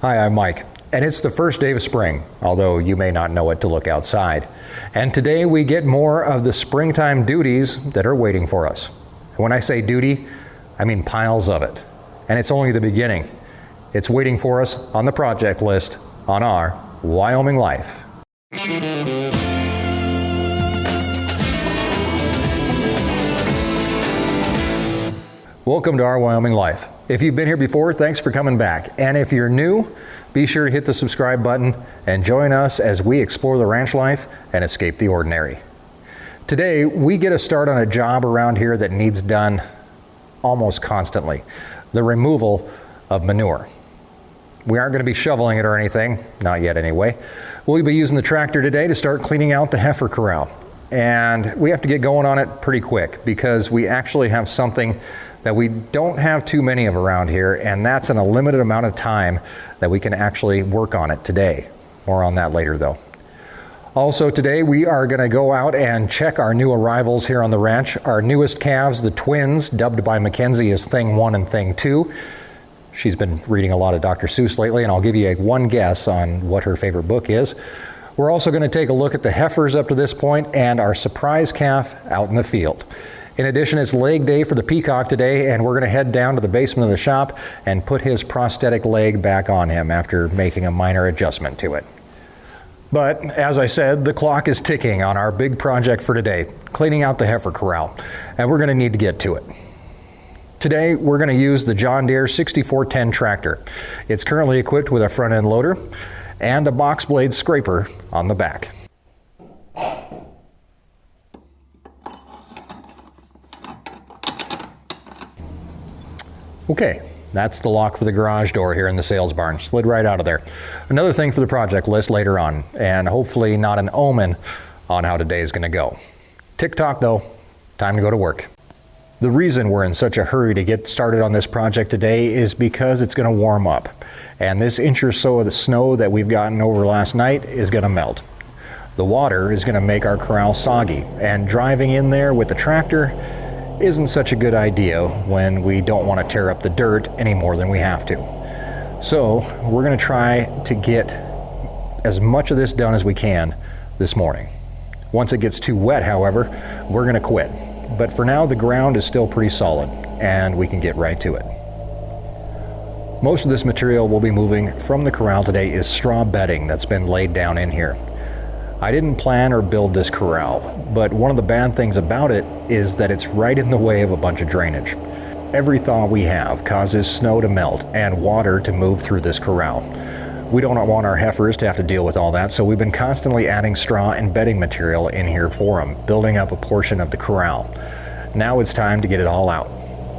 Hi, I'm Mike, and it's the first day of spring, although you may not know it to look outside. And today we get more of the springtime duties that are waiting for us. And when I say duty, I mean piles of it. And it's only the beginning. It's waiting for us on the project list on our Wyoming Life. Welcome to our Wyoming Life. If you've been here before, thanks for coming back. And if you're new, be sure to hit the subscribe button and join us as we explore the ranch life and escape the ordinary. Today, we get a start on a job around here that needs done almost constantly: the removal of manure. We aren't going to be shoveling it or anything, not yet anyway. We'll be using the tractor today to start cleaning out the heifer corral. And we have to get going on it pretty quick because we actually have something that we don't have too many of around here, and that's in a limited amount of time that we can actually work on it today. More on that later though. Also today we are going to go out and check our new arrivals here on the ranch. Our newest calves, the twins, dubbed by Mackenzie as Thing 1 and Thing 2. She's been reading a lot of Dr. Seuss lately, and I'll give you one guess on what her favorite book is. We're also going to take a look at the heifers up to this point and our surprise calf out in the field. In addition, it's leg day for the Peacock today, and we're going to head down to the basement of the shop and put his prosthetic leg back on him after making a minor adjustment to it. But as I said, the clock is ticking on our big project for today, cleaning out the heifer corral, and we're going to need to get to it. Today, we're going to use the John Deere 6410 tractor. It's currently equipped with a front end loader and a box blade scraper on the back. Okay, that's the lock for the garage door here in the sales barn. Slid right out of there. Another thing for the project list later on, and hopefully not an omen on how today is going to go. Tick-tock though, time to go to work. The reason we're in such a hurry to get started on this project today is because it's going to warm up. And this inch or so of the snow that we've gotten over last night is going to melt. The water is going to make our corral soggy, and driving in there with the tractor isn't such a good idea when we don't want to tear up the dirt any more than we have to. So we're going to try to get as much of this done as we can this morning. Once it gets too wet, however, we're going to quit. But for now, the ground is still pretty solid, and we can get right to it. Most of this material we'll be moving from the corral today is straw bedding that's been laid down in here. I didn't plan or build this corral, but one of the bad things about it is that it's right in the way of a bunch of drainage. Every thaw we have causes snow to melt and water to move through this corral. We don't want our heifers to have to deal with all that, so we've been constantly adding straw and bedding material in here for them, building up a portion of the corral. Now it's time to get it all out.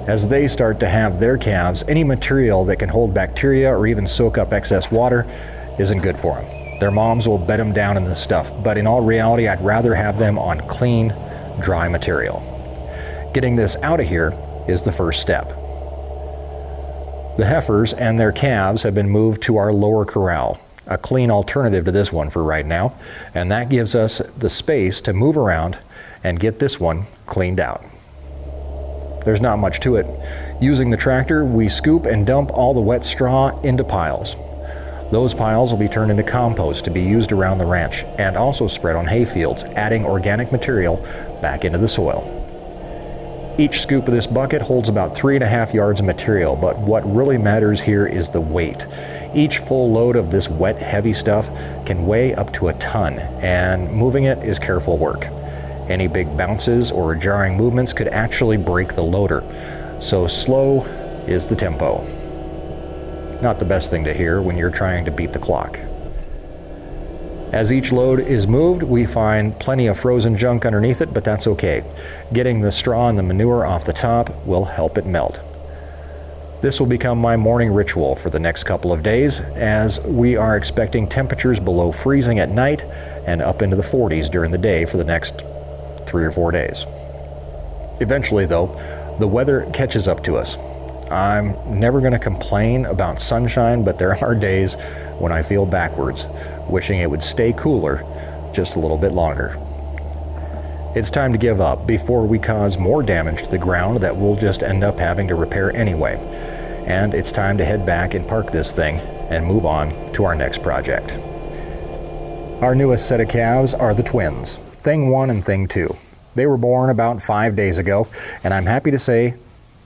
As they start to have their calves, any material that can hold bacteria or even soak up excess water isn't good for them. Their moms will bed them down in this stuff, but in all reality, I'd rather have them on clean, dry material. Getting this out of here is the first step. The heifers and their calves have been moved to our lower corral, a clean alternative to this one for right now, and that gives us the space to move around and get this one cleaned out. There's not much to it. Using the tractor, we scoop and dump all the wet straw into piles. Those piles will be turned into compost to be used around the ranch and also spread on hay fields, adding organic material back into the soil. Each scoop of this bucket holds about 3.5 yards of material, but what really matters here is the weight. Each full load of this wet, heavy stuff can weigh up to a ton, and moving it is careful work. Any big bounces or jarring movements could actually break the loader, so slow is the tempo. Not the best thing to hear when you're trying to beat the clock. As each load is moved, we find plenty of frozen junk underneath it, but that's okay. Getting the straw and the manure off the top will help it melt. This will become my morning ritual for the next couple of days, as we are expecting temperatures below freezing at night and up into the 40s during the day for the next 3 or 4 days. Eventually, though, the weather catches up to us. I'm never going to complain about sunshine, but there are days when I feel backwards, wishing it would stay cooler just a little bit longer. It's time to give up before we cause more damage to the ground that we'll just end up having to repair anyway. And it's time to head back and park this thing and move on to our next project. Our newest set of calves are the twins, Thing 1 and Thing 2. They were born about 5 days ago, and I'm happy to say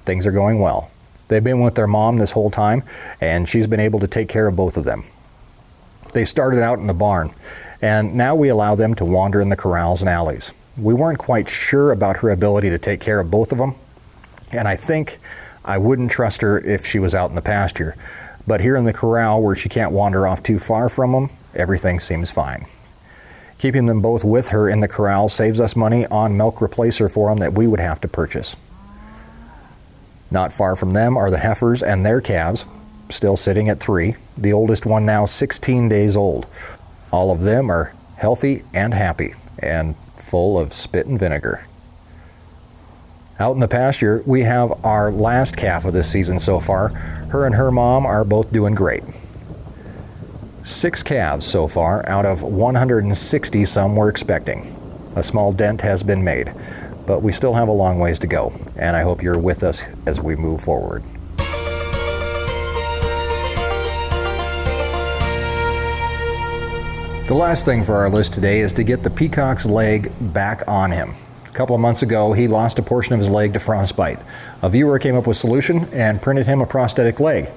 things are going well. They've been with their mom this whole time, and she's been able to take care of both of them. They started out in the barn, and now we allow them to wander in the corrals and alleys. We weren't quite sure about her ability to take care of both of them, and I think I wouldn't trust her if she was out in the pasture. But here in the corral, where she can't wander off too far from them, everything seems fine. Keeping them both with her in the corral saves us money on milk replacer for them that we would have to purchase. Not far from them are the heifers and their calves, still sitting at 3, the oldest one now 16 days old. All of them are healthy and happy and full of spit and vinegar. Out in the pasture, we have our last calf of this season so far. Her and her mom are both doing great. 6 calves so far out of 160 some we're expecting. A small dent has been made, but we still have a long ways to go, and I hope you're with us as we move forward. The last thing for our list today is to get the Peacock's leg back on him. A couple of months ago, he lost a portion of his leg to frostbite. A viewer came up with a solution and printed him a prosthetic leg,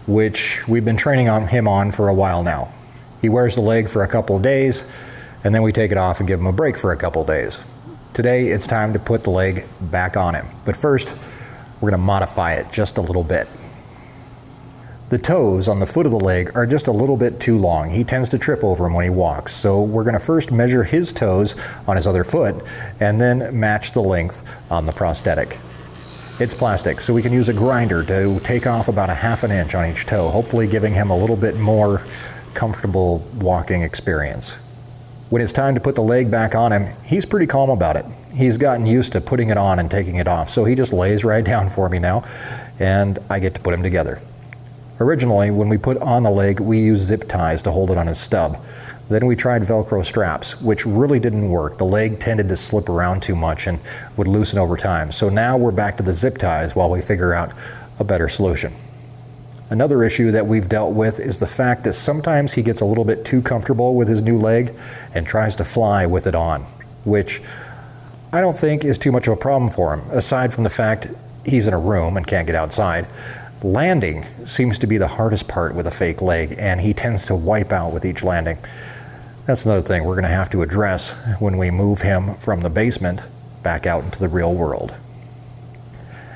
which we've been training him on for a while now. He wears the leg for a couple of days, and then we take it off and give him a break for a couple of days. Today, it's time to put the leg back on him. But first, we're going to modify it just a little bit. The toes on the foot of the leg are just a little bit too long. He tends to trip over them when he walks. So we're going to first measure his toes on his other foot and then match the length on the prosthetic. It's plastic, so we can use a grinder to take off about 1/2 inch on each toe, hopefully giving him a little bit more comfortable walking experience. When it's time to put the leg back on him, he's pretty calm about it. He's gotten used to putting it on and taking it off, so he just lays right down for me now, and I get to put him together. Originally, when we put on the leg, we used zip ties to hold it on his stub. Then we tried Velcro straps, which really didn't work. The leg tended to slip around too much and would loosen over time. So now we're back to the zip ties while we figure out a better solution. Another issue that we've dealt with is the fact that sometimes he gets a little bit too comfortable with his new leg and tries to fly with it on, which I don't think is too much of a problem for him, aside from the fact he's in a room and can't get outside. Landing seems to be the hardest part with a fake leg, and he tends to wipe out with each landing. That's another thing we're going to have to address when we move him from the basement back out into the real world.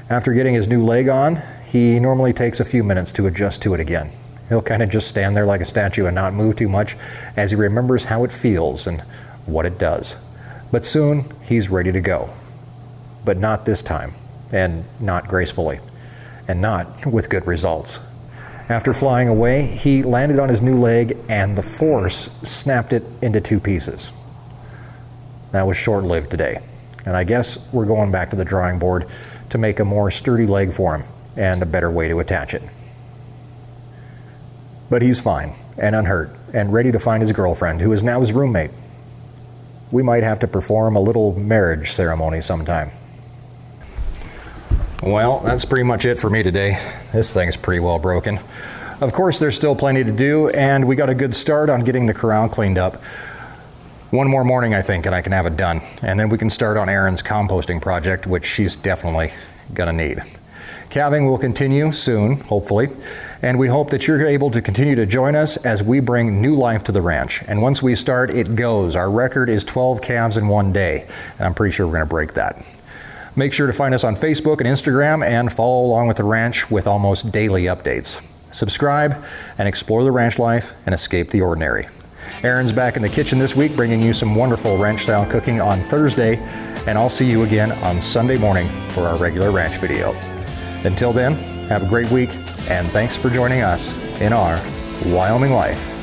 After getting his new leg on, he normally takes a few minutes to adjust to it again. He'll kind of just stand there like a statue and not move too much as he remembers how it feels and what it does. But soon, he's ready to go. But not this time, and not gracefully, and not with good results. After flying away, he landed on his new leg and the force snapped it into 2 pieces. That was short-lived today, and I guess we're going back to the drawing board to make a more sturdy leg for him and a better way to attach it. But he's fine and unhurt and ready to find his girlfriend, who is now his roommate. We might have to perform a little marriage ceremony sometime. Well, that's pretty much it for me today. This thing's pretty well broken. Of course, there's still plenty to do, and we got a good start on getting the corral cleaned up. One more morning, I think, and I can have it done. And then we can start on Erin's composting project, which she's definitely gonna need. Calving will continue soon, hopefully, and we hope that you're able to continue to join us as we bring new life to the ranch. And once we start, it goes. Our record is 12 calves in one day, and I'm pretty sure we're gonna break that. Make sure to find us on Facebook and Instagram and follow along with the ranch with almost daily updates. Subscribe and explore the ranch life and escape the ordinary. Erin's back in the kitchen this week bringing you some wonderful ranch-style cooking on Thursday, and I'll see you again on Sunday morning for our regular ranch video. Until then, have a great week, and thanks for joining us in our Wyoming Life.